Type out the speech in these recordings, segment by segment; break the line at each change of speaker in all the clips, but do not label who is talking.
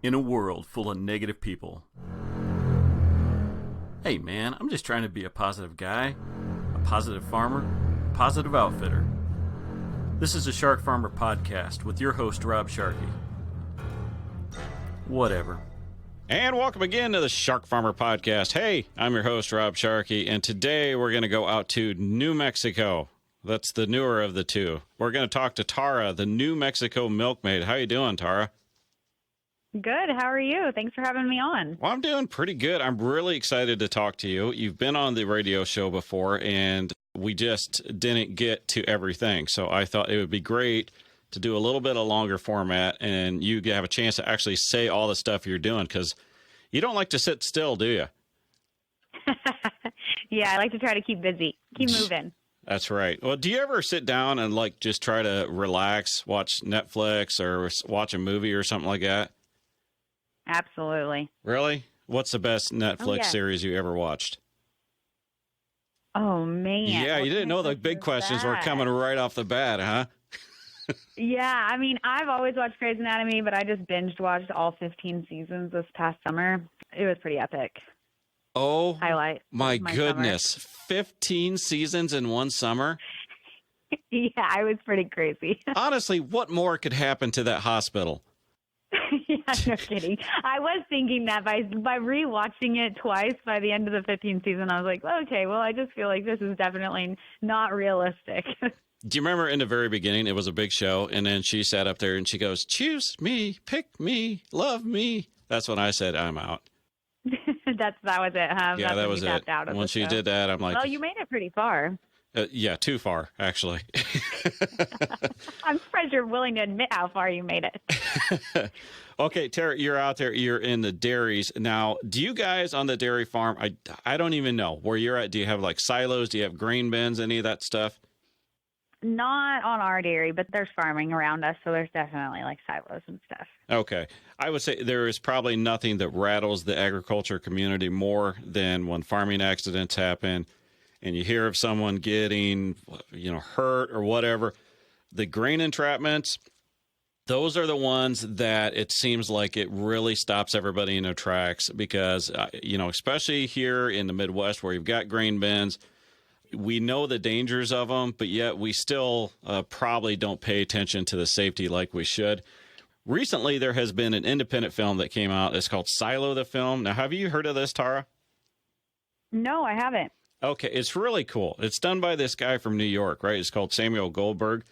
in a world full of negative people. Hey man, I'm just trying to be a positive guy, a positive farmer, a positive outfitter. This is the Shark Farmer Podcast with your host, Rob Sharkey. Whatever.
And welcome again to the Shark Farmer Podcast. Hey, I'm your host, Rob Sharkey, and today we're going to go out to New Mexico. That's the newer of the two. We're going to talk to Tara, the New Mexico Milkmaid. How you doing, Tara?
Good. How are you? Thanks for having me on.
Well, I'm doing pretty good. I'm really excited to talk to you. You've been on the radio show before, and we just didn't get to everything. So I thought it would be great to do a little bit of longer format, and you have a chance to actually say all the stuff you're doing, because you don't like to sit still, do you?
Yeah, I like to try to keep busy, keep moving.
That's right. Well, do you ever sit down and just try to relax, watch Netflix or watch a movie or something like that?
Absolutely.
Really? What's the best Netflix series you ever watched?
Oh, man.
Yeah, you didn't know the big questions were coming right off the bat, huh?
Yeah, I mean, I've always watched Grey's Anatomy, but I just binge-watched all 15 seasons this past summer. It was pretty epic.
Oh,
highlight
my goodness. Summer. 15 seasons in one summer?
Yeah, it was pretty crazy.
Honestly, what more could happen to that hospital?
Yeah, no kidding. I was thinking that by rewatching it twice by the end of the 15th season, I was like, okay, well, I just feel like this is definitely not realistic.
Do you remember in the very beginning, it was a big show, and then she sat up there and she goes, choose me, pick me, love me. That's when I said, I'm out.
that was it, huh?
Yeah, that was it. When she did that, I'm like...
Well, you made it pretty far.
Yeah, too far, actually.
I'm surprised you're willing to admit how far you made it.
Okay, Tara, you're out there. You're in the dairies. Now, do you guys on the dairy farm, I don't even know where you're at. Do you have silos? Do you have grain bins, any of that stuff?
Not on our dairy, but there's farming around us, so there's definitely silos and stuff.
Okay. I would say there is probably nothing that rattles the agriculture community more than when farming accidents happen and you hear of someone getting, hurt or whatever. The grain entrapments, those are the ones that it seems like it really stops everybody in their tracks because, especially here in the Midwest where you've got grain bins, we know the dangers of them, but yet we still probably don't pay attention to the safety like we should. Recently, there has been an independent film that came out. It's called Silo the Film. Now, have you heard of this, Tara?
No, I haven't.
Okay, it's really cool. It's done by this guy from New York, right? It's called Samuel Goldberg.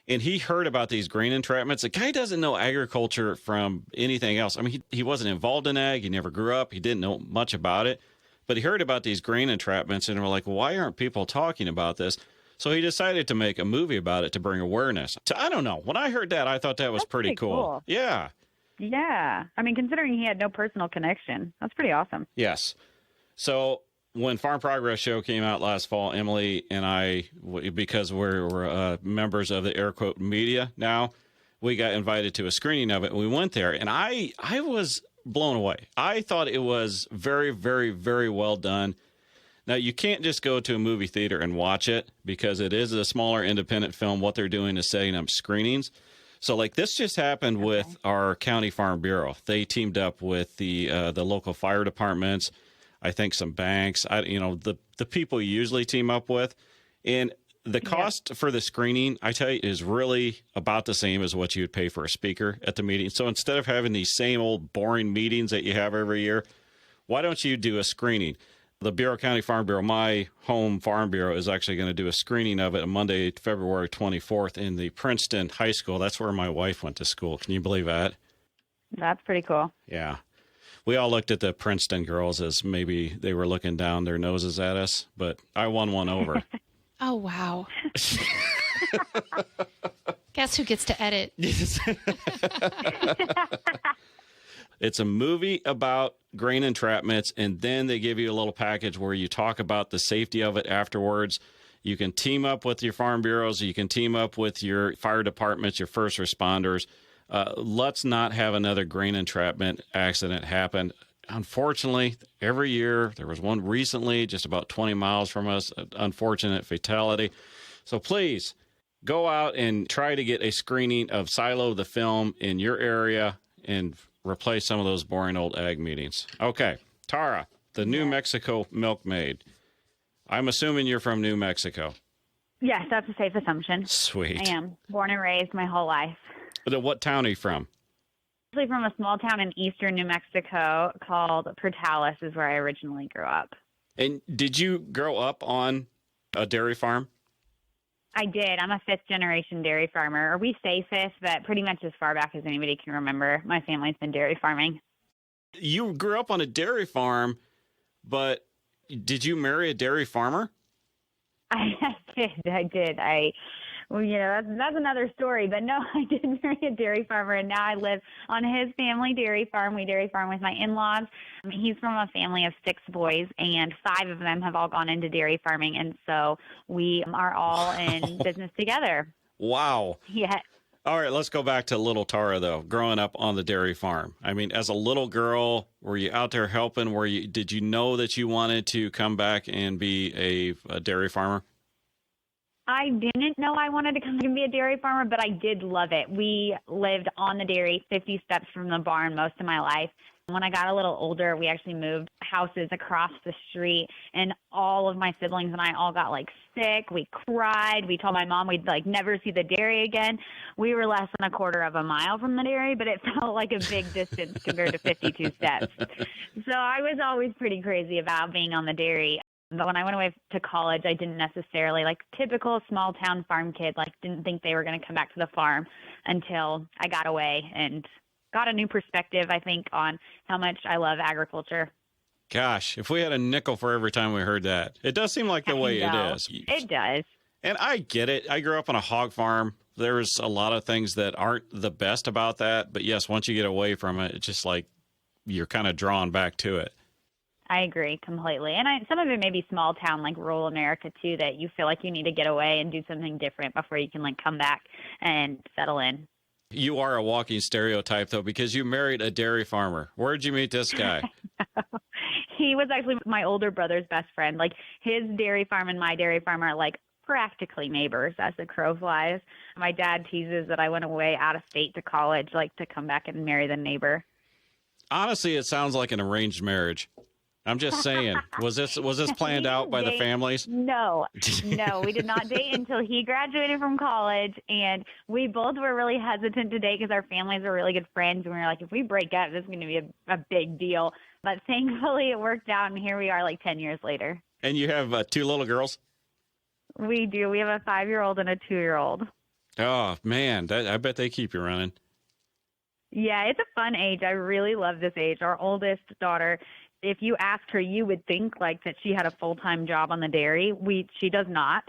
And he heard about these grain entrapments. The guy doesn't know agriculture from anything else. I mean, he wasn't involved in ag. He never grew up. He didn't know much about it. But he heard about these grain entrapments and we're like, why aren't people talking about this? So he decided to make a movie about it to bring awareness. So I don't know. When I heard that, I thought that was pretty cool. Yeah.
Yeah. I mean, considering he had no personal connection, that's pretty awesome.
Yes. So when Farm Progress Show came out last fall, Emily and I, because we're members of the air quote media now, we got invited to a screening of it. And we went there and I was blown away. I thought it was very, very, very well done. Now, you can't just go to a movie theater and watch it because it is a smaller independent film. What they're doing is setting up screenings. So, this just happened with our county farm bureau. They teamed up with the local fire departments, I think some banks, the people you usually team up with. And the cost for the screening, I tell you, is really about the same as what you would pay for a speaker at the meeting. So instead of having these same old boring meetings that you have every year, why don't you do a screening? The Bureau County Farm Bureau, my home farm bureau, is actually going to do a screening of it on Monday, February 24th in the Princeton High School. That's where my wife went to school. Can you believe that?
That's pretty cool.
Yeah. We all looked at the Princeton girls as maybe they were looking down their noses at us, but I won one over.
Oh, wow. Guess who gets to edit?
It's a movie about grain entrapments, and then they give you a little package where you talk about the safety of it afterwards. You can team up with your farm bureaus. You can team up with your fire departments, your first responders. Let's not have another grain entrapment accident happen. Unfortunately, every year, there was one recently just about 20 miles from us, an unfortunate fatality. So please go out and try to get a screening of Silo the Film in your area and replace some of those boring old ag meetings. Okay, Tara, the New Mexico Milkmaid. I'm assuming you're from New Mexico.
Yes, that's a safe assumption.
Sweet.
I am. Born and raised my whole life.
What town are you from?
Actually from a small town in eastern New Mexico called Portales is where I originally grew up.
And did you grow up on a dairy farm?
I did. I'm a fifth-generation dairy farmer. Or we say fifth, but pretty much as far back as anybody can remember, my family's been dairy farming.
You grew up on a dairy farm, but did you marry a dairy farmer?
I did. Well, that's another story. But no, I did marry a dairy farmer, and now I live on his family dairy farm. We dairy farm with my in-laws. He's from a family of 6 boys, and 5 of them have all gone into dairy farming, and so we are all in business together.
Wow.
Yeah.
All right, let's go back to little Tara, though, growing up on the dairy farm. I mean, as a little girl, were you out there helping? Did you know that you wanted to come back and be a dairy farmer?
I didn't know I wanted to come and be a dairy farmer, but I did love it. We lived on the dairy 50 steps from the barn most of my life. When I got a little older, we actually moved houses across the street, and all of my siblings and I all got sick. We cried. We told my mom we'd never see the dairy again. We were less than a quarter of a mile from the dairy, but it felt like a big distance compared to 52 steps. So I was always pretty crazy about being on the dairy. But when I went away to college, I didn't necessarily, typical small town farm kid, didn't think they were going to come back to the farm until I got away and got a new perspective, I think, on how much I love agriculture.
Gosh, if we had a nickel for every time we heard that. It does seem like the way it is.
It does.
And I get it. I grew up on a hog farm. There's a lot of things that aren't the best about that. But yes, once you get away from it, it's just you're kind of drawn back to it.
I agree completely. And some of it may be small town, rural America, too, that you feel like you need to get away and do something different before you can, come back and settle in.
You are a walking stereotype, though, because you married a dairy farmer. Where did you meet this guy?
He was actually my older brother's best friend. His dairy farm and my dairy farm are, practically neighbors as the crow flies. My dad teases that I went away out of state to college, to come back and marry the neighbor.
Honestly, it sounds like an arranged marriage. I'm just saying, was this planned out by the families?
No, we did not date until he graduated from college, and we both were really hesitant to date because our families are really good friends, and we were like, if we break up, this is going to be a big deal. But thankfully, it worked out, and here we are 10 years later.
And you have 2 little girls?
We do. We have a 5-year-old and a 2-year-old.
Oh, man, I bet they keep you running.
Yeah, it's a fun age. I really love this age. Our oldest daughter, if you asked her, you would think that she had a full-time job on the dairy. She does not.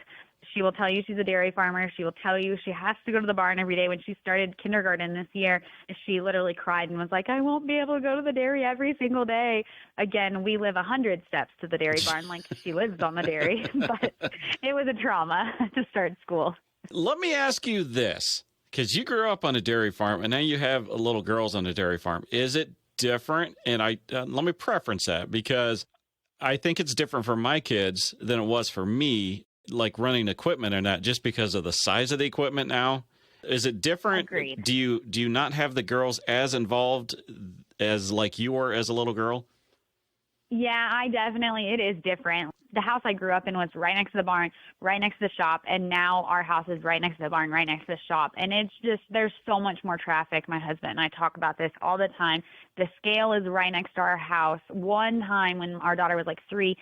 She will tell you she's a dairy farmer. She will tell you she has to go to the barn every day. When she started kindergarten this year, she literally cried and was like, I won't be able to go to the dairy every single day. Again, we live 100 steps to the dairy barn, she lives on the dairy. But it was a trauma to start school.
Let me ask you this, because you grew up on a dairy farm, and now you have little girls on a dairy farm. Is it different? And let me preference that, because I think it's different for my kids than it was for me, running equipment or not, just because of the size of the equipment now. Is it different?
Agreed.
Do you not have the girls as involved as you were as a little girl?
Yeah, it is different. The house I grew up in was right next to the barn, right next to the shop, and now our house is right next to the barn, right next to the shop. And it's just, there's so much more traffic. My husband and I talk about this all the time. The scale is right next to our house. One time when our daughter was 3,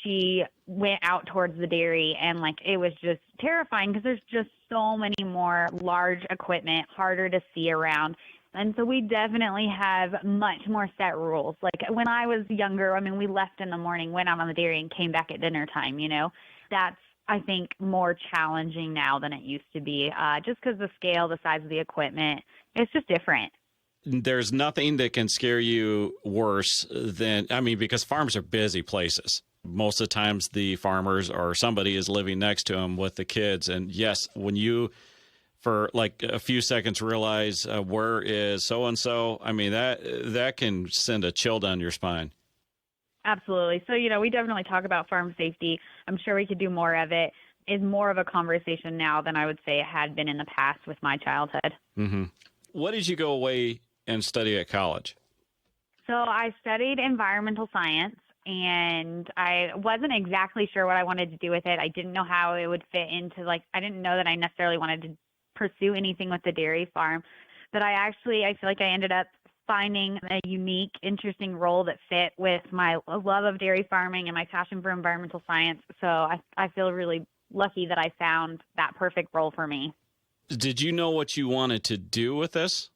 she went out towards the dairy, and it was just terrifying because there's just so many more large equipment, harder to see around. And so we definitely have much more set rules. When I was younger, we left in the morning, went out on the dairy, and came back at dinner time, That's, I think, more challenging now than it used to be, just because the scale, the size of the equipment, it's just different.
There's nothing that can scare you worse than, because farms are busy places. Most of the times the farmers or somebody is living next to them with the kids. And yes, when you, for a few seconds, realize where is so-and-so, that can send a chill down your spine.
Absolutely. So, we definitely talk about farm safety. I'm sure we could do more of it. It's more of a conversation now than I would say it had been in the past with my childhood.
Mm-hmm. What did you go away and study at college?
So I studied environmental science, and I wasn't exactly sure what I wanted to do with it. I didn't know how it would fit into, I didn't know that I necessarily wanted to pursue anything with the dairy farm. But I feel like I ended up finding a unique, interesting role that fit with my love of dairy farming and my passion for environmental science. So I feel really lucky that I found that perfect role for me.
Did you know what you wanted to do with this?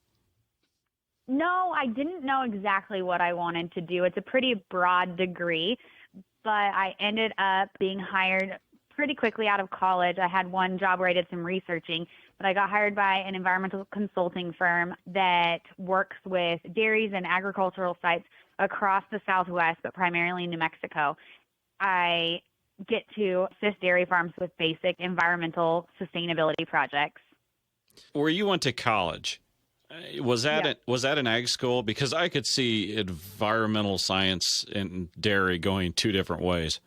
No, I didn't know exactly what I wanted to do. It's a pretty broad degree, but I ended up being hired pretty quickly out of college. I had one job where I did some researching, but I got hired by an environmental consulting firm that works with dairies and agricultural sites across the Southwest, but primarily in New Mexico. I get to assist dairy farms with basic environmental sustainability projects.
Where you went to college, was that
Yeah.
was that an ag school? Because I could see environmental science and dairy going two different ways.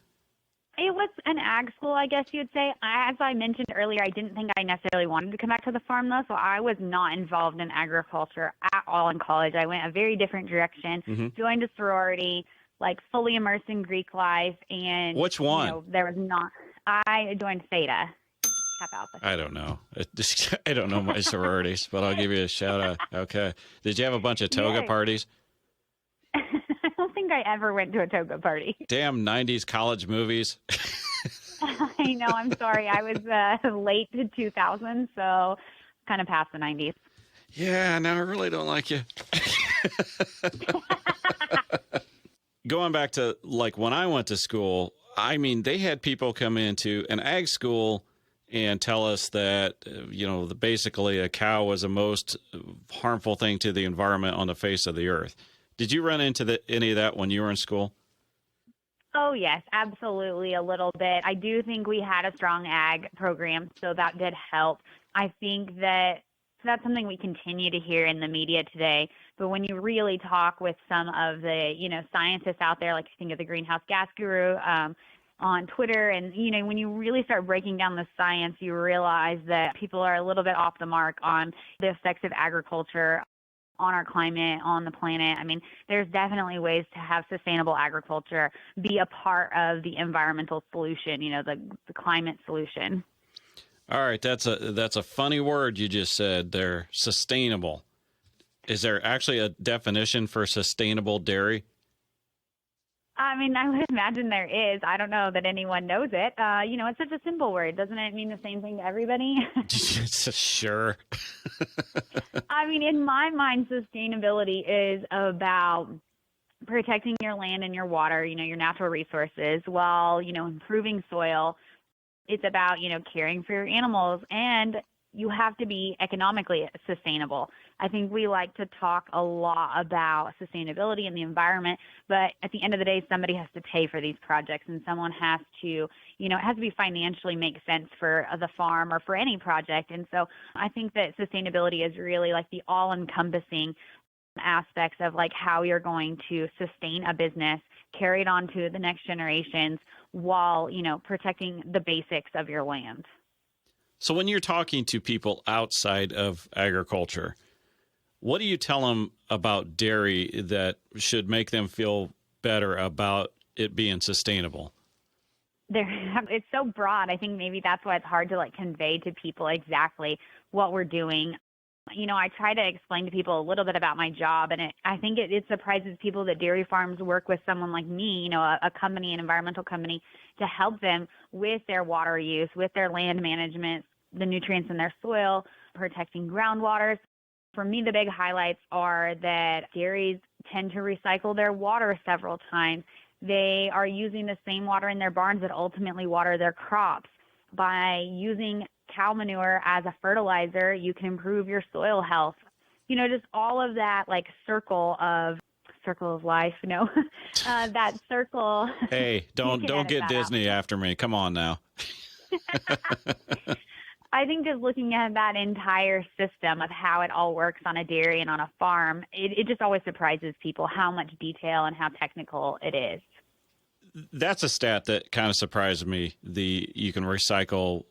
It was an ag school, I guess you'd say. As I mentioned earlier, I didn't think I necessarily wanted to come back to the farm, though, so I was not involved in agriculture at all in college. I went a very different direction, joined a sorority, fully immersed in Greek life, and
Which one?
There was not. I joined Theta. Kappa Alpha.
I don't know. I don't know my sororities, but I'll give you a shout out. Okay. Did you have a bunch of toga
Yeah.
parties?
I don't think I ever went to a toga party.
Damn 90s college movies.
I know. I'm sorry. I was late to 2000, so kind of past the 90s.
Yeah, no, I really don't like you. Going back to when I went to school, I mean, they had people come into an ag school and tell us that, basically a cow was the most harmful thing to the environment on the face of the earth. Did you run into any of that when you were in school?
Oh, yes, absolutely, a little bit. I do think we had a strong ag program, so that did help. I think that's something we continue to hear in the media today. But when you really talk with some of the, scientists out there, like you think of the greenhouse gas guru on Twitter, and, when you really start breaking down the science, you realize that people are a little bit off the mark on the effects of agriculture on our climate, on the planet. I mean, there's definitely ways to have sustainable agriculture be a part of the environmental solution, the climate solution.
All right, that's a funny word you just said there, sustainable. Is there actually a definition for sustainable dairy?
I mean, I would imagine there is. I don't know that anyone knows it. It's such a simple word. Doesn't it mean the same thing to everybody?
Sure.
I mean, in my mind, sustainability is about protecting your land and your water, your natural resources, while, improving soil. It's about, caring for your animals, and you have to be economically sustainable. I think we like to talk a lot about sustainability and the environment, but at the end of the day, somebody has to pay for these projects, and someone has to, it has to be financially make sense for the farm or for any project. And so I think that sustainability is really the all-encompassing aspects of how you're going to sustain a business, carry it on to the next generations while, protecting the basics of your land.
So when you're talking to people outside of agriculture, what do you tell them about dairy that should make them feel better about it being sustainable?
It's so broad. I think maybe that's why it's hard to convey to people exactly what we're doing. I try to explain to people a little bit about my job, and I think it surprises people that dairy farms work with someone like me, a company, an environmental company, to help them with their water use, with their land management, the nutrients in their soil, protecting groundwaters. For me, the big highlights are that dairies tend to recycle their water several times. They are using the same water in their barns that ultimately water their crops. By using cow manure as a fertilizer, you can improve your soil health. Just all of that circle of life, that circle.
Hey, don't get Disney after me. Come on now.
I think just looking at that entire system of how it all works on a dairy and on a farm, it just always surprises people how much detail and how technical it is.
That's a stat that kind of surprised me. You can recycle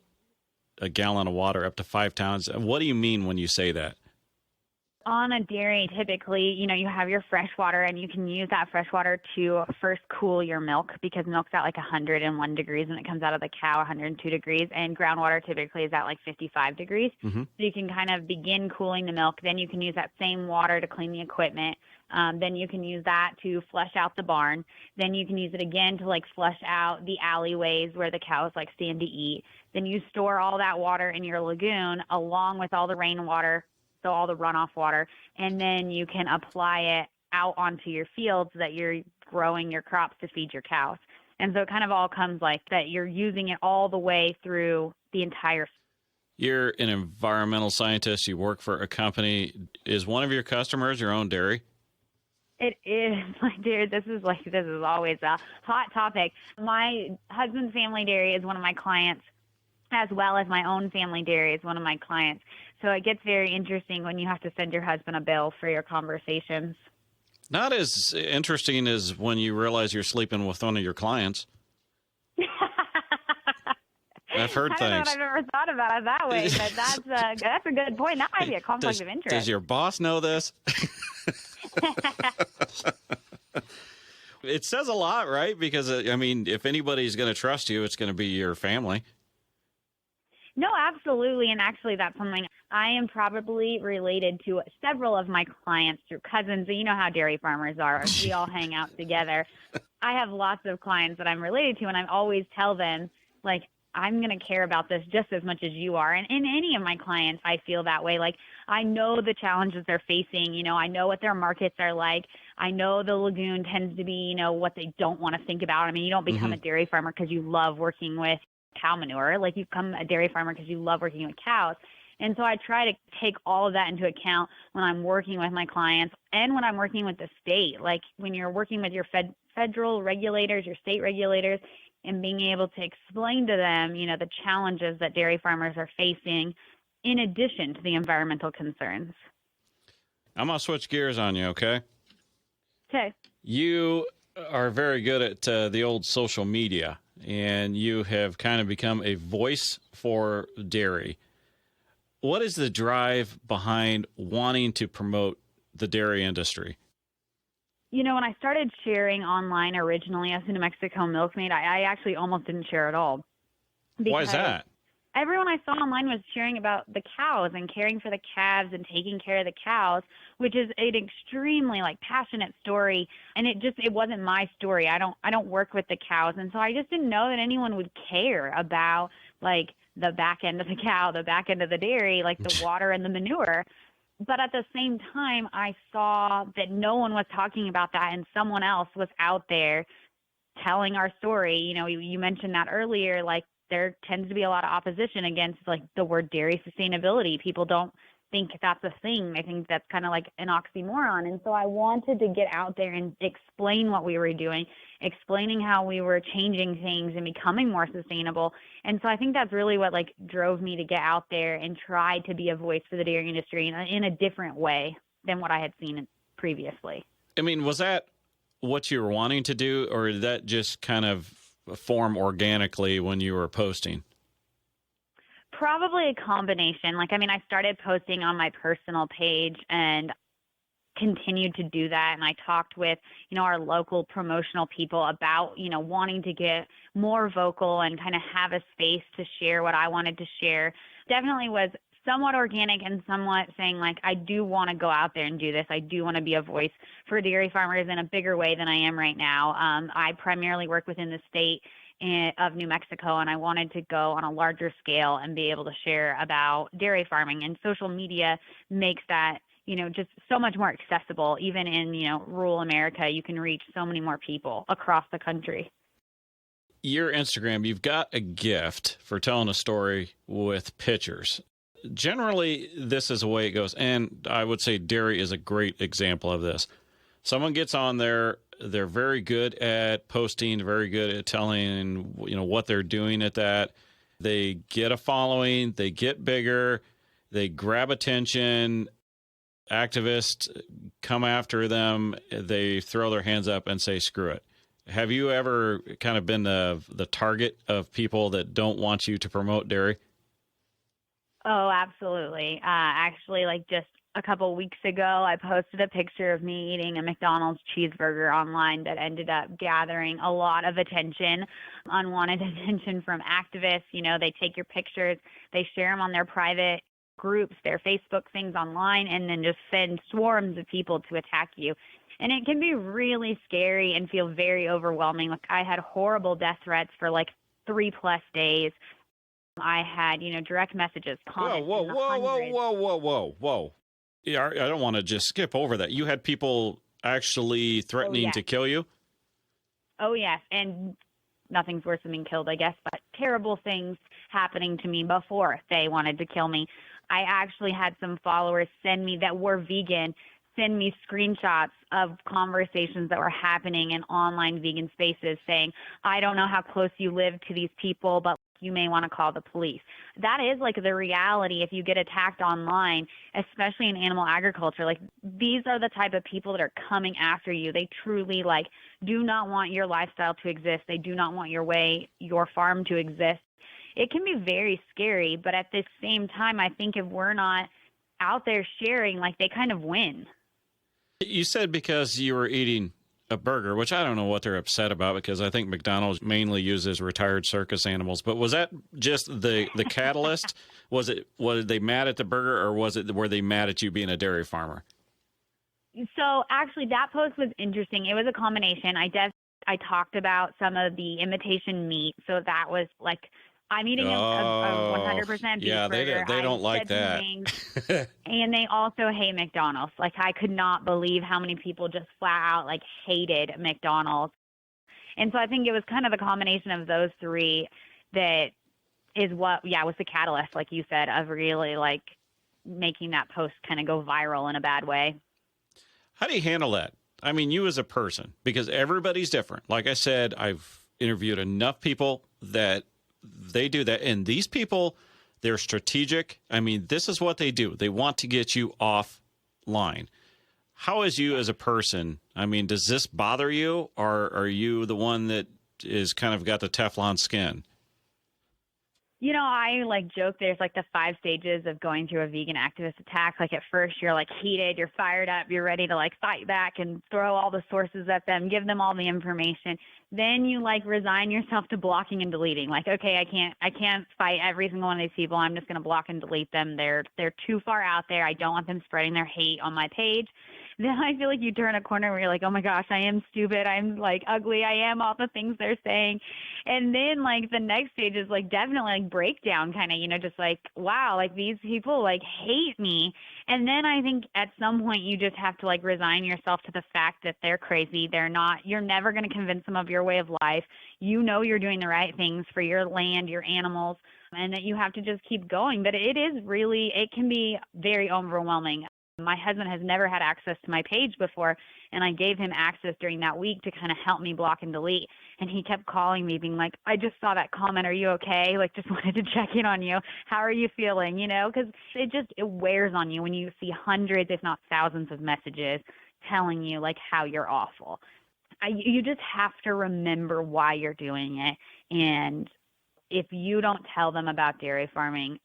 a gallon of water up to 5 times. What do you mean when you say that?
On a dairy, typically, you have your fresh water, and you can use that fresh water to first cool your milk, because milk's at like 101 degrees when it comes out of the cow, 102 degrees, and groundwater typically is at like 55 degrees.
Mm-hmm.
So you can kind of begin cooling the milk. Then you can use that same water to clean the equipment. Then you can use that to flush out the barn. Then you can use it again to like flush out the alleyways where the cows like stand to eat. Then you store all that water in your lagoon along with all the rainwater, so all the runoff water, and then you can apply it out onto your fields that you're growing your crops to feed your cows. And so it kind of all comes like that. You're using it all the way through the entire.
You're an environmental scientist. You work for a company. Is one of your customers your own dairy?
It is, my dear. This is always a hot topic. My husband's family dairy is one of my clients, as well as my own family dairy is one of my clients. So it gets very interesting when you have to send your husband a bill for your conversations.
Not as interesting as when you realize you're sleeping with one of your clients. I've heard things.
I don't know if I've ever thought about it that way, but that's a good point. That might be a conflict of interest.
Does your boss know this? It says a lot, right? Because, I mean, if anybody's going to trust you, it's going to be your family.
No, absolutely. And actually, that's something I am probably related to several of my clients through cousins. You know how dairy farmers are. We all hang out together. I have lots of clients that I'm related to, and I always tell them, like, I'm going to care about this just as much as you are. And in any of my clients, I feel that way. Like, I know the challenges they're facing. I know what their markets are like. I know the lagoon tends to be, what they don't want to think about. I mean, you don't become a dairy farmer because you love working with cow manure. Like, you become a dairy farmer because you love working with cows. And so I try to take all of that into account when I'm working with my clients and when I'm working with the state. Like, when you're working with your federal regulators, your state regulators, and being able to explain to them, the challenges that dairy farmers are facing in addition to the environmental concerns.
I'm going to switch gears on you, okay?
Okay.
You are very good at the old social media, and you have kind of become a voice for dairy. What is the drive behind wanting to promote the dairy industry?
When I started sharing online originally as a New Mexico Milkmaid, I actually almost didn't share at all.
Why is that?
Everyone I saw online was sharing about the cows and caring for the calves and taking care of the cows, which is an extremely passionate story. And it wasn't my story. I don't work with the cows. And so I just didn't know that anyone would care about the back end of the cow, the back end of the dairy, the water and the manure. But at the same time, I saw that no one was talking about that, and someone else was out there telling our story. You mentioned that earlier, there tends to be a lot of opposition against the word dairy sustainability. People don't think that's a thing. I think that's kind of like an oxymoron. And so I wanted to get out there and explain what we were doing, explaining how we were changing things and becoming more sustainable. And so I think that's really what drove me to get out there and try to be a voice for the dairy industry in a different way than what I had seen previously.
I mean, was that what you were wanting to do, or did that just kind of form organically when you were posting?
Probably a combination. I started posting on my personal page and continued to do that. And I talked with, our local promotional people about, wanting to get more vocal and kind of have a space to share what I wanted to share. Definitely was somewhat organic and somewhat saying, I do want to go out there and do this. I do want to be a voice for dairy farmers in a bigger way than I am right now. I primarily work within the state of New Mexico, and I wanted to go on a larger scale and be able to share about dairy farming. And social media makes that, just so much more accessible. Even in, rural America, you can reach so many more people across the country.
Your Instagram, you've got a gift for telling a story with pictures. Generally, this is the way it goes. And I would say dairy is a great example of this. Someone gets on there, they're very good at posting, very good at telling, what they're doing at that. They get a following, they get bigger, they grab attention, activists come after them, they throw their hands up and say, screw it. Have you ever kind of been the target of people that don't want you to promote dairy?
Oh, absolutely. Actually, like just a couple weeks ago, I posted a picture of me eating a McDonald's cheeseburger online that ended up gathering a lot of attention, unwanted attention from activists. You know, they take your pictures, they share them on their private groups, their Facebook things online, and then just send swarms of people to attack you. And it can be really scary and feel very overwhelming. Like I had horrible death threats for like 3+ days. I had, direct messages,
Whoa,
comments
whoa,
in the
whoa, whoa,
hundreds.
whoa, whoa, whoa, whoa. Yeah, I don't want to just skip over that. You had people actually threatening to kill you?
Oh, yes. And nothing's worse than being killed, I guess, but terrible things happening to me before they wanted to kill me. I actually had some followers that were vegan send me screenshots of conversations that were happening in online vegan spaces saying, I don't know how close you live to these people, but you may want to call the police. That is like the reality if you get attacked online, especially in animal agriculture. Like these are the type of people that are coming after you. They truly do not want your lifestyle to exist. They do not want your farm to exist. It can be very scary, but at the same time, I think if we're not out there sharing, they kind of win.
You said because you were eating a burger, which I don't know what they're upset about because I think McDonald's mainly uses retired circus animals. But was that just the catalyst? Was they mad at the burger, or were they mad at you being a dairy farmer?
So actually, that post was interesting. It was a combination. I talked about some of the imitation meat, so that was I'm eating a 100% beef burger.
They don't like that.
And they also hate McDonald's. I could not believe how many people just flat out hated McDonald's. And so I think it was kind of a combination of those three that is what, was the catalyst, like you said, of really making that post kind of go viral in a bad way.
How do you handle that? I mean, you as a person, because everybody's different. Like I said, I've interviewed enough people that they do that. And these people, they're strategic. I mean, this is what they do. They want to get you offline. How is you as a person? I mean, does this bother you, or are you the one that is kind of got the Teflon skin?
I joke there's the 5 stages of going through a vegan activist attack. At first you're heated, you're fired up, you're ready to fight back and throw all the sources at them, give them all the information. Then you resign yourself to blocking and deleting. Okay, I can't fight every single one of these people. I'm just going to block and delete them. They're too far out there. I don't want them spreading their hate on my page. Then I feel you turn a corner where you're oh my gosh, I am stupid. I'm ugly. I am all the things they're saying. And then the next stage is definitely breakdown kind of, just wow, these people hate me. And then I think at some point you just have to resign yourself to the fact that they're crazy. You're never going to convince them of your way of life. You're doing the right things for your land, your animals, and that you have to just keep going. But it can be very overwhelming. My husband has never had access to my page before, and I gave him access during that week to kind of help me block and delete. And he kept calling me being I just saw that comment. Are you okay? Just wanted to check in on you. How are you feeling? Because it wears on you when you see hundreds, if not thousands of messages telling you how you're awful. You just have to remember why you're doing it. And if you don't tell them about dairy farming,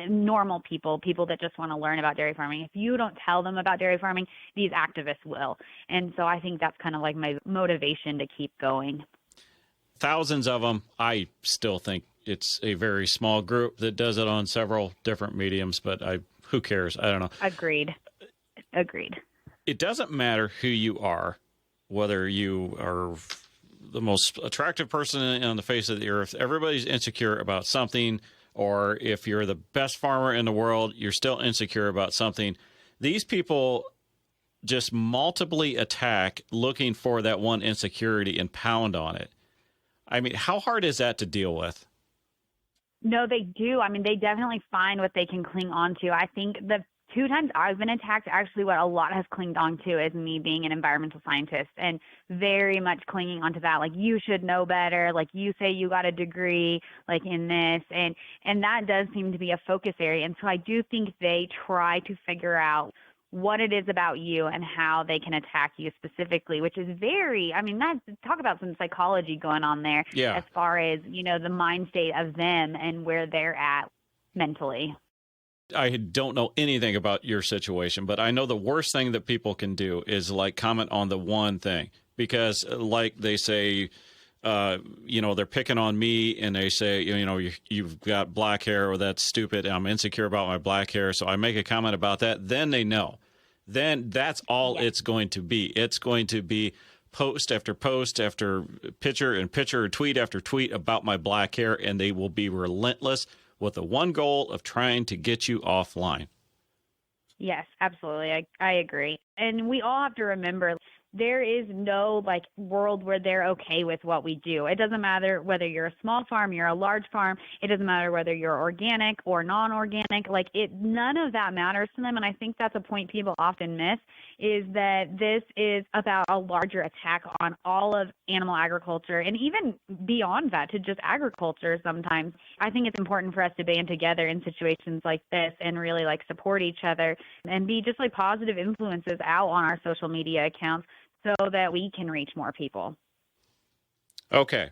normal people that just want to learn about dairy farming, if you don't tell them about dairy farming, these activists will. And so I think that's kind of my motivation to keep going.
Thousands of them. I still think it's a very small group that does it on several different mediums, but who cares? I don't know.
Agreed.
It doesn't matter who you are, whether you are the most attractive person on the face of the earth. Everybody's insecure about something, or if you're the best farmer in the world, you're still insecure about something. These people just multiply attack looking for that one insecurity and pound on it. I mean, how hard is that to deal with?
No, they do. I mean, they definitely find what they can cling on to. I think the 2 times I've been attacked, actually what a lot has clinged on to is me being an environmental scientist and very much clinging onto that. You should know better. You say you got a degree, in this. And that does seem to be a focus area. And so I do think they try to figure out what it is about you and how they can attack you specifically, which is talk about some psychology going on there.
Yeah.
As far as, the mind state of them and where they're at mentally.
I don't know anything about your situation, but I know the worst thing that people can do is like comment on the one thing, because like they say, they're picking on me and they say, you've got black hair, or that's stupid. And I'm insecure about my black hair. So I make a comment about that. Then they know. Then that's all it's going to be. It's going to be post after post after picture and picture, tweet after tweet about my black hair. And they will be relentless with the one goal of trying to get you offline.
Yes, absolutely. I agree. And we all have to remember there is no world where they're okay with what we do. It doesn't matter whether you're a small farm, you're a large farm. It doesn't matter whether you're organic or non-organic. None of that matters to them. And I think that's a point people often miss, is that this is about a larger attack on all of animal agriculture, and even beyond that to just agriculture sometimes. I think it's important for us to band together in situations like this and really support each other and be just positive influences out on our social media accounts, so that we can reach more people.
Okay.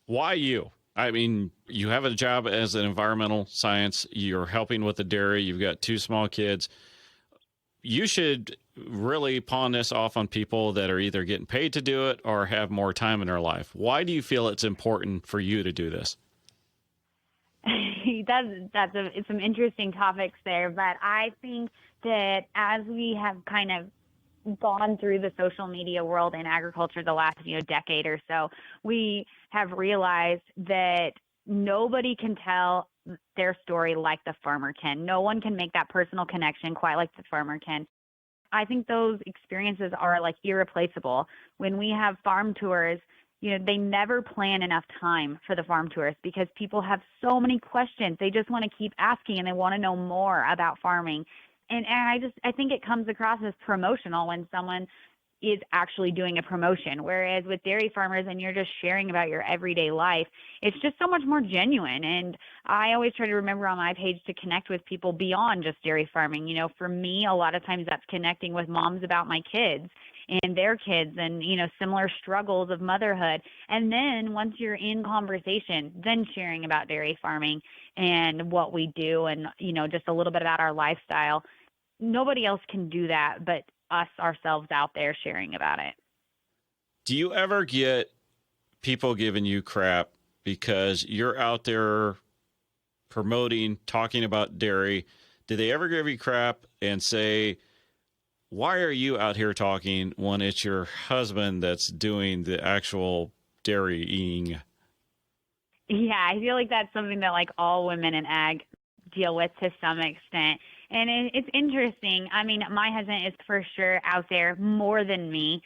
Why you? I mean, you have a job as an environmental science. You're helping with the dairy. You've got 2 small kids. You should really pawn this off on people that are either getting paid to do it or have more time in their life. Why do you feel it's important for you to do this?
It's some interesting topics there, but I think that as we have kind of gone through the social media world in agriculture the last decade or so, we have realized that nobody can tell their story like the farmer can. No one can make that personal connection quite like the farmer can. I think those experiences are irreplaceable. When we have farm tours, they never plan enough time for the farm tours because people have so many questions. They just want to keep asking and they want to know more about farming. And I think it comes across as promotional when someone is actually doing a promotion. Whereas with dairy farmers and you're just sharing about your everyday life, it's just so much more genuine. And I always try to remember on my page to connect with people beyond just dairy farming. For me, a lot of times that's connecting with moms about my kids and their kids and, similar struggles of motherhood. And then once you're in conversation, then sharing about dairy farming and what we do and, just a little bit about our lifestyle. Nobody else can do that but us ourselves out there sharing about it.
Do you ever get people giving you crap because you're out there promoting, talking about dairy? Do they ever give you crap and say, why are you out here talking when it's your husband that's doing the actual dairying?
Yeah, I feel like that's something that all women in ag deal with to some extent. And it's interesting. I mean, my husband is for sure out there more than me,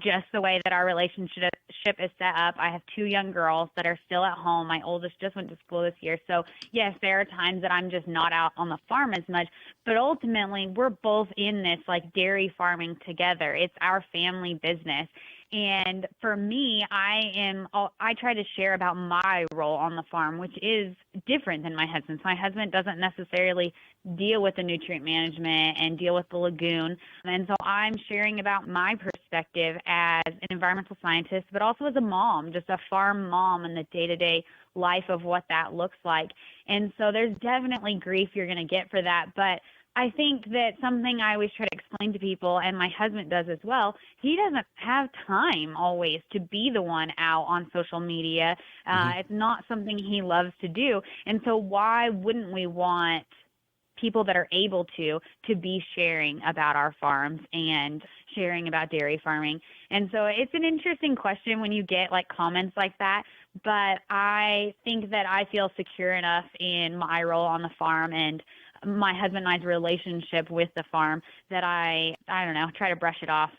just the way that our relationship is set up. I have 2 young girls that are still at home. My oldest just went to school this year. So, yes, there are times that I'm just not out on the farm as much. But ultimately, we're both in this dairy farming together. It's our family business. And for me, I try to share about my role on the farm, which is different than my husband's. My husband doesn't necessarily deal with the nutrient management and deal with the lagoon. And so I'm sharing about my perspective as an environmental scientist, but also as a mom, just a farm mom and the day-to-day life of what that looks like. And so there's definitely grief you're going to get for that. But I think that something I always try to explain to people, and my husband does as well, he doesn't have time always to be the one out on social media. It's not something he loves to do. And so why wouldn't we want people that are able to be sharing about our farms and sharing about dairy farming? And so it's an interesting question when you get comments like that. But I think that I feel secure enough in my role on the farm and my husband and I's relationship with the farm that I don't know, try to brush it off.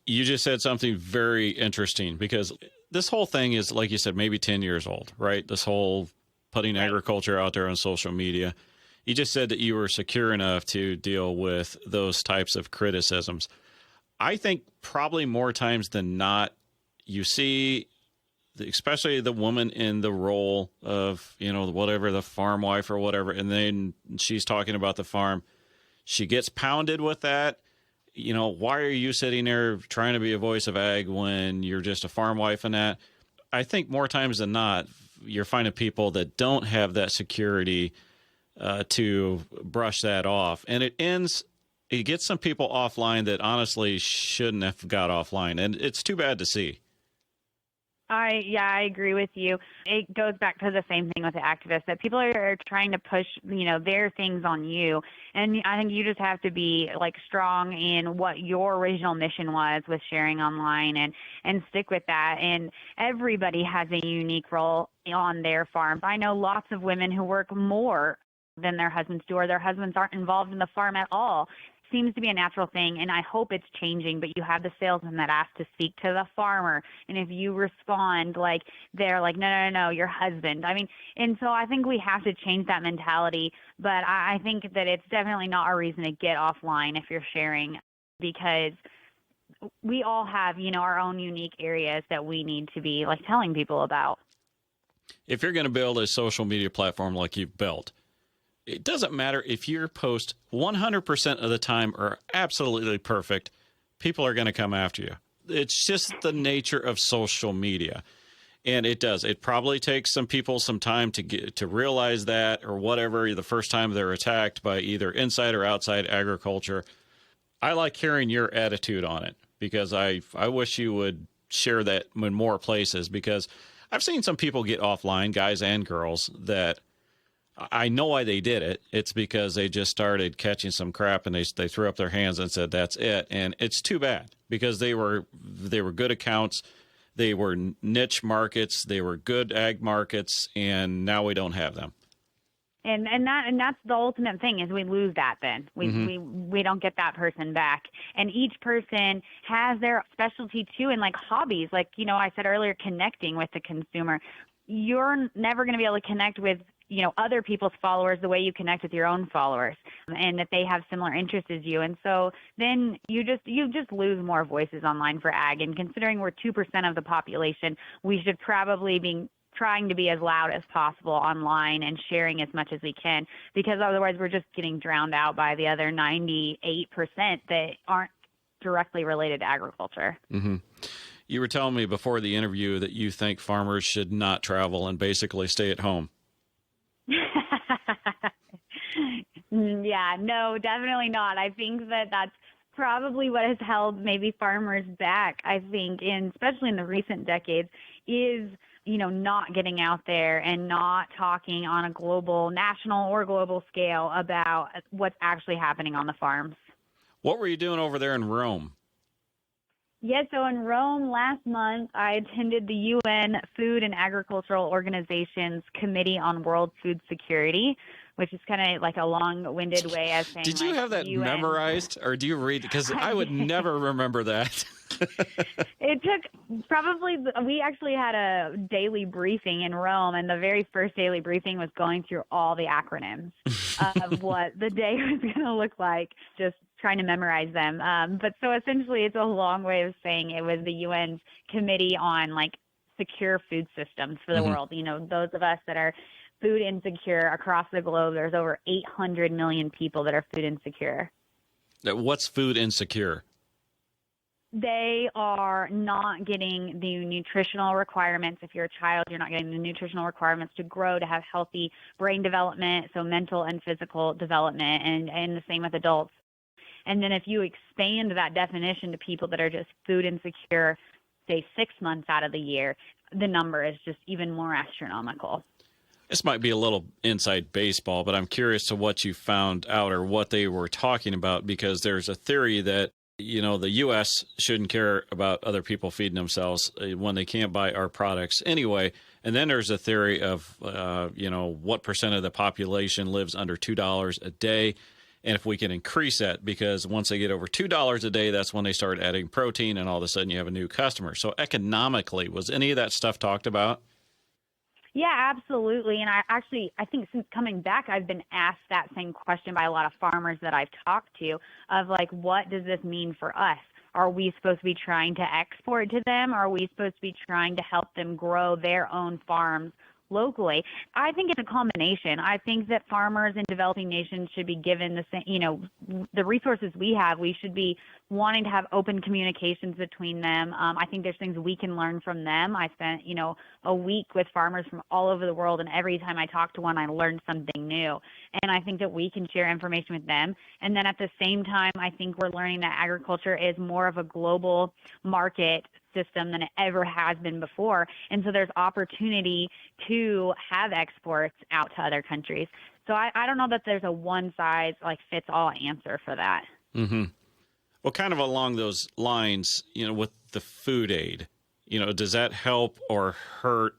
You just said something very interesting, because this whole thing is, like you said, maybe 10 years old, right? This whole putting agriculture out there on social media. You just said that you were secure enough to deal with those types of criticisms. I think probably more times than not, you see, especially the woman in the role of, whatever, the farm wife or whatever, and then she's talking about the farm. She gets pounded with that. Why are you sitting there trying to be a voice of ag when you're just a farm wife and that? I think more times than not, you're finding people that don't have that security to brush that off. And it gets some people offline that honestly shouldn't have got offline. And it's too bad to see.
I agree with you. It goes back to the same thing with the activists, that people are trying to push, their things on you. And I think you just have to be like strong in what your original mission was with sharing online and stick with that. And everybody has a unique role on their farms. I know lots of women who work more than their husbands do, or their husbands aren't involved in the farm at all. Seems to be a natural thing, and I hope it's changing. But you have the salesman that asks to speak to the farmer, and if you respond like they're like, no, your husband. I mean, and so I think we have to change that mentality. But I think that it's definitely not a reason to get offline if you're sharing, because we all have, our own unique areas that we need to be like telling people about.
If you're going to build a social media platform like you've built, it doesn't matter if your posts 100% of the time are absolutely perfect. People are going to come after you. It's just the nature of social media. And it does. It probably takes some people some time to realize that, or whatever, the first time they're attacked by either inside or outside agriculture. I like hearing your attitude on it, because I wish you would share that in more places, because I've seen some people get offline, guys and girls, that I know why they did it. It's because they just started catching some crap, and they threw up their hands and said, that's it. And it's too bad, because they were good accounts. They were niche markets. They were good ag markets, and now we don't have them.
And that's the ultimate thing, is we lose that then. We don't get that person back. And each person has their specialty too, and like hobbies, like, I said earlier, connecting with the consumer. You're never going to be able to connect with other people's followers the way you connect with your own followers, and that they have similar interests as you. And so then you just lose more voices online for ag. And considering we're 2% of the population, we should probably be trying to be as loud as possible online and sharing as much as we can, because otherwise we're just getting drowned out by the other 98% that aren't directly related to agriculture.
Mm-hmm. You were telling me before the interview that you think farmers should not travel and basically stay at home.
Yeah, no, definitely not. I think that's probably what has held maybe farmers back, I think, especially in the recent decades, is, not getting out there and not talking on a national or global scale about what's actually happening on the farms.
What were you doing over there in Rome?
Yeah, so in Rome last month, I attended the UN Food and Agricultural Organization's Committee on World Food Security, which is kind of like a long-winded way of saying.
Did you have that UN memorized, or do you read? Because I would never remember that.
It took we actually had a daily briefing in Rome, and the very first daily briefing was going through all the acronyms of what the day was going to look like, just trying to memorize them. But so essentially it's a long way of saying it was the UN's Committee on like secure food systems for the world. Those of us that are food insecure across the globe, there's over 800 million people that are food insecure.
What's food insecure?
They are not getting the nutritional requirements. If you're a child, you're not getting the nutritional requirements to grow, to have healthy brain development, so mental and physical development, and the same with adults. And then if you expand that definition to people that are just food insecure, say 6 months out of the year, the number is just even more astronomical.
This might be a little inside baseball, but I'm curious to what you found out or what they were talking about, because there's a theory that, the U.S. shouldn't care about other people feeding themselves when they can't buy our products anyway. And then there's a theory of, what percent of the population lives under $2 a day. And if we can increase that, because once they get over $2 a day, that's when they start adding protein, and all of a sudden you have a new customer. So economically, was any of that stuff talked about?
Yeah, absolutely. And I think since coming back, I've been asked that same question by a lot of farmers that I've talked to, of like, what does this mean for us? Are we supposed to be trying to export to them? Are we supposed to be trying to help them grow their own farms locally. I think it's a combination. I think that farmers in developing nations should be given the same, the resources we have. We should be wanting to have open communications between them. I think there's things we can learn from them. I spent, a week with farmers from all over the world, and every time I talked to one, I learned something new. And I think that we can share information with them. And then at the same time, I think we're learning that agriculture is more of a global market system than it ever has been before. And so there's opportunity to have exports out to other countries. So I don't know that there's a one size fits all answer for that.
Mm-hmm. Well, kind of along those lines, with the food aid, does that help or hurt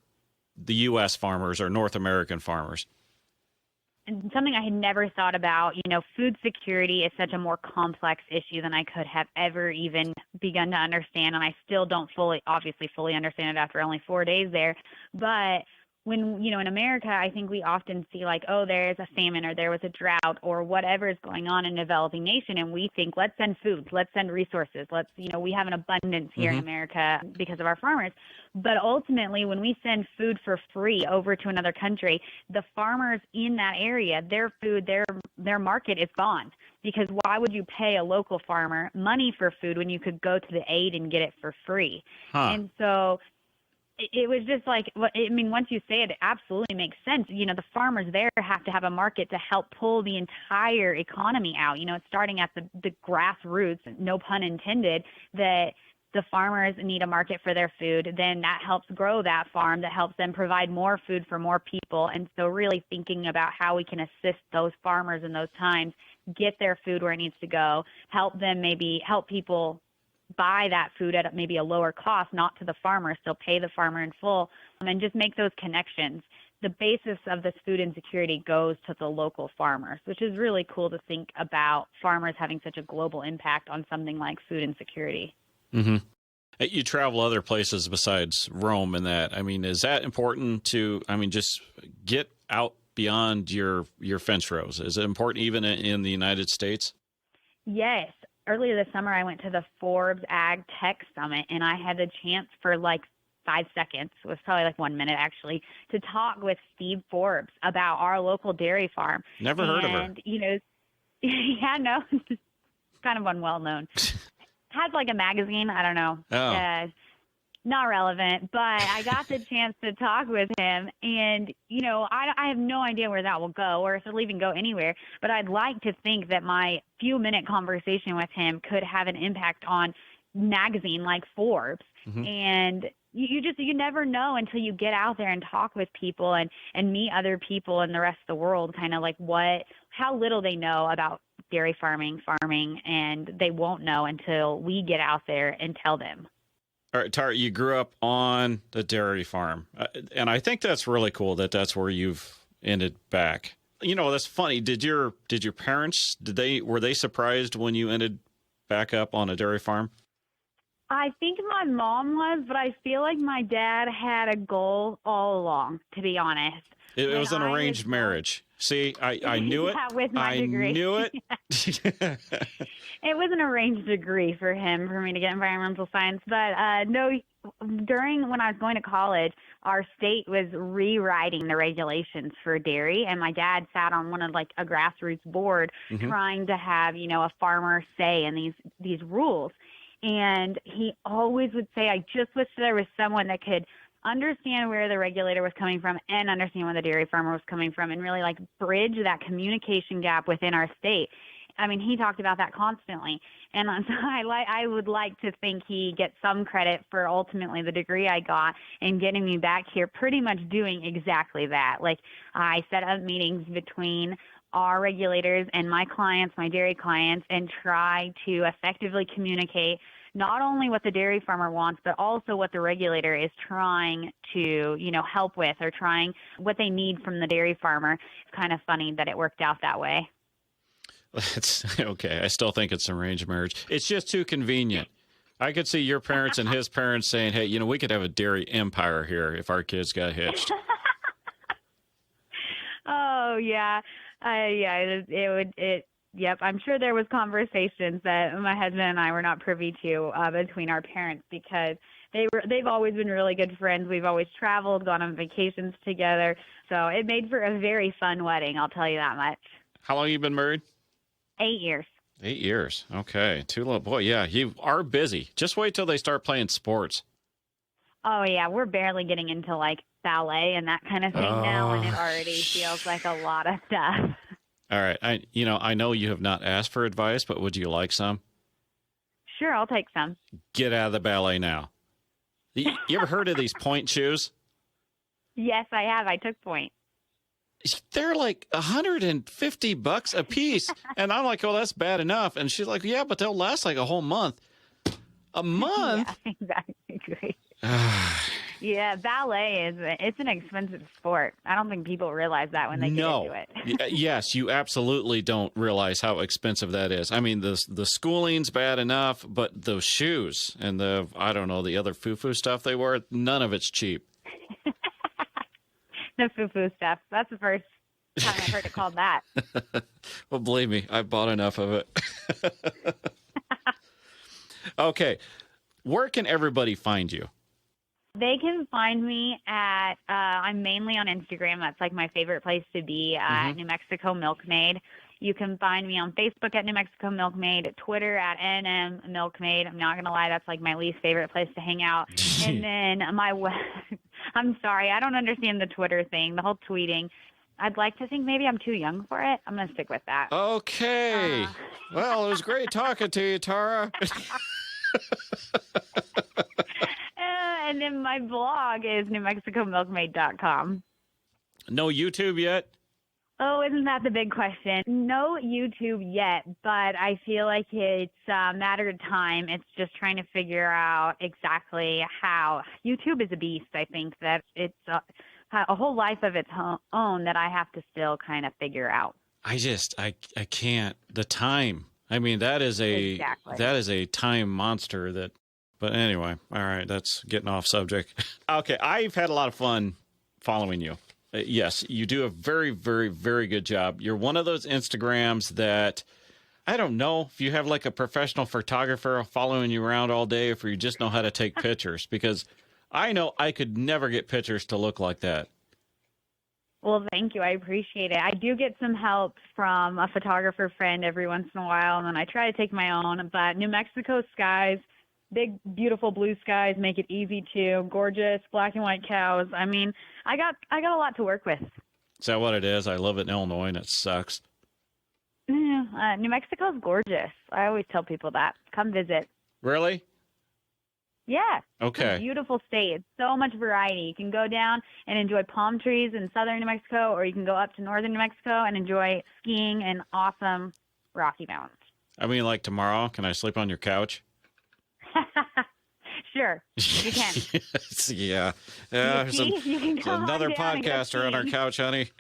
the U.S. farmers or North American farmers?
And something I had never thought about, food security is such a more complex issue than I could have ever even begun to understand. And I still don't fully understand it after only 4 days there. But when, in America, I think we often see there's a famine or there was a drought or whatever is going on in a developing nation. And we think, let's send food, let's send resources. We have an abundance here in America because of our farmers. But ultimately, when we send food for free over to another country, the farmers in that area, their food, their market is gone. Because why would you pay a local farmer money for food when you could go to the aid and get it for free? And so it was just once you say it, it absolutely makes sense. The farmers there have to have a market to help pull the entire economy out. It's starting at the grassroots, no pun intended, that the farmers need a market for their food. Then that helps grow that farm, that helps them provide more food for more people. And so really thinking about how we can assist those farmers in those times, get their food where it needs to go, help them help people buy that food at maybe a lower cost, not to the farmer, still pay the farmer in full, and just make those connections. The basis of this food insecurity goes to the local farmers, which is really cool to think about farmers having such a global impact on something like food insecurity.
Mm-hmm. You travel other places besides Rome and that. Is that important to, just get out beyond your fence rows? Is it important even in the United States?
Yes. Earlier this summer, I went to the Forbes Ag Tech Summit, and I had the chance for 5 seconds, it was probably 1 minute actually, to talk with Steve Forbes about our local dairy farm.
Never heard of her.
And, yeah, no, kind of unwell known. Has a magazine, I don't know.
Oh.
Not relevant, but I got the chance to talk with him, and, I have no idea where that will go or if it'll even go anywhere, but I'd like to think that my few-minute conversation with him could have an impact on magazine like Forbes. Mm-hmm. And you never know until you get out there and talk with people and meet other people in the rest of the world, kind of how little they know about dairy farming, and they won't know until we get out there and tell them.
All right, Tara, you grew up on the dairy farm, and I think that's really cool that's where you've ended back. That's funny. Did your parents, were they surprised when you ended back up on a dairy farm?
I think my mom was, but I feel like my dad had a goal all along, to be honest.
It was an arranged marriage. See, I knew it.
Yeah, with my degree.
I knew it.
It was an arranged degree for me to get environmental science. But no, when I was going to college, our state was rewriting the regulations for dairy. And my dad sat on one of a grassroots board trying to have, a farmer say in these rules. And he always would say, I just wish there was someone that could understand where the regulator was coming from and understand where the dairy farmer was coming from and really bridge that communication gap within our state. He talked about that constantly. And so I would like to think he gets some credit for ultimately the degree I got and getting me back here pretty much doing exactly that. I set up meetings between our regulators and my clients, my dairy clients, and try to effectively communicate not only what the dairy farmer wants, but also what the regulator is trying to, help with or trying what they need from the dairy farmer. It's kind of funny that it worked out that way.
It's okay. I still think it's arranged marriage. It's just too convenient. I could see your parents and his parents saying, hey, we could have a dairy empire here if our kids got hitched.
Oh, yeah. Yeah, it Yep, I'm sure there was conversations that my husband and I were not privy to between our parents because they've always been really good friends. We've always traveled, gone on vacations together. So it made for a very fun wedding, I'll tell you that much.
How long have you been married?
8 years.
8 years. Okay. Too low. Boy, yeah, you are busy. Just wait till they start playing sports.
Oh, yeah, we're barely getting into, like, ballet and that kind of thing now, and it already feels like a lot of stuff.
All right. I know you have not asked for advice, but would you like some?
Sure, I'll take some.
Get out of the ballet now. You ever heard of these point shoes?
Yes, I have. I took point.
They're like $150 a piece. And I'm like, oh, that's bad enough. And she's like, yeah, but they'll last like a whole month. A month?
Yeah, exactly. Great. Yeah, ballet it's an expensive sport. I don't think people realize that when they get into it.
Yes, you absolutely don't realize how expensive that is. I mean, the schooling's bad enough, but those shoes and the other foo-foo stuff they wear, none of it's cheap.
The foo-foo stuff. That's the first time I've heard it called that.
Well, believe me, I bought enough of it. Okay, where can everybody find you?
They can find me at, I'm mainly on Instagram. That's like my favorite place to be, New Mexico Milkmaid. You can find me on Facebook at New Mexico Milkmaid, Twitter at NM Milkmaid. I'm not going to lie, that's like my least favorite place to hang out. And then I'm sorry, I don't understand the Twitter thing, the whole tweeting. I'd like to think maybe I'm too young for it. I'm going to stick with that.
Okay. Well, it was great talking to you, Tara.
And then my blog is newmexicomilkmaid.com.
No YouTube yet?
Oh, isn't that the big question? No YouTube yet, but I feel like it's a matter of time. It's just trying to figure out exactly how. YouTube is a beast. I think that it's a whole life of its own that I have to still kind of figure out.
I can't. The time. I mean, that is a time monster that. But anyway, all right, that's getting off subject. Okay, I've had a lot of fun following you. Yes, you do a very, very, very good job. You're one of those Instagrams that, I don't know if you have like a professional photographer following you around all day, if you just know how to take pictures, because I know I could never get pictures to look like that.
Well, thank you. I appreciate it. I do get some help from a photographer friend every once in a while, and then I try to take my own. But New Mexico skies, big, beautiful blue skies make it easy to. Gorgeous black and white cows. I mean, I got a lot to work with.
Is that what it is? I live in Illinois, and it sucks.
New Mexico's gorgeous. I always tell people that. Come visit.
Really?
Yeah.
Okay.
It's a beautiful state. It's so much variety. You can go down and enjoy palm trees in southern New Mexico, or you can go up to northern New Mexico and enjoy skiing in awesome Rocky Mountains.
I mean, like tomorrow, can I sleep on your couch?
Sure, you can.
Yes, yeah.
You can
there's another podcaster on our couch, honey.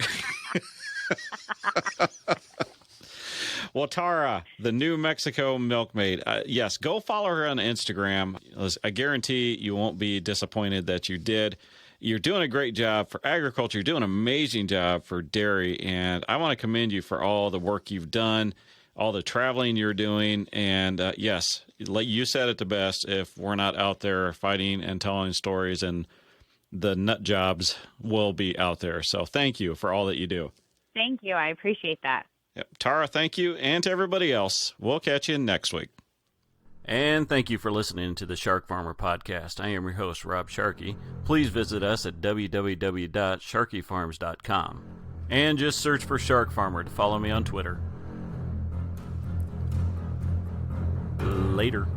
Well, Tara, the New Mexico Milkmaid. Yes, go follow her on Instagram. I guarantee you won't be disappointed that you did. You're doing a great job for agriculture. You're doing an amazing job for dairy. And I want to commend you for all the work you've done, all the traveling you're doing. And yes, like you said it the best, if we're not out there fighting and telling stories, and the nut jobs will be out there. So thank you for all that you do.
Thank you. I appreciate that.
Yep. Tara, thank you. And to everybody else, we'll catch you next week.
And thank you for listening to the Shark Farmer Podcast. I am your host, Rob Sharkey. Please visit us at www.sharkyfarms.com. And just search for Shark Farmer to follow me on Twitter. Later.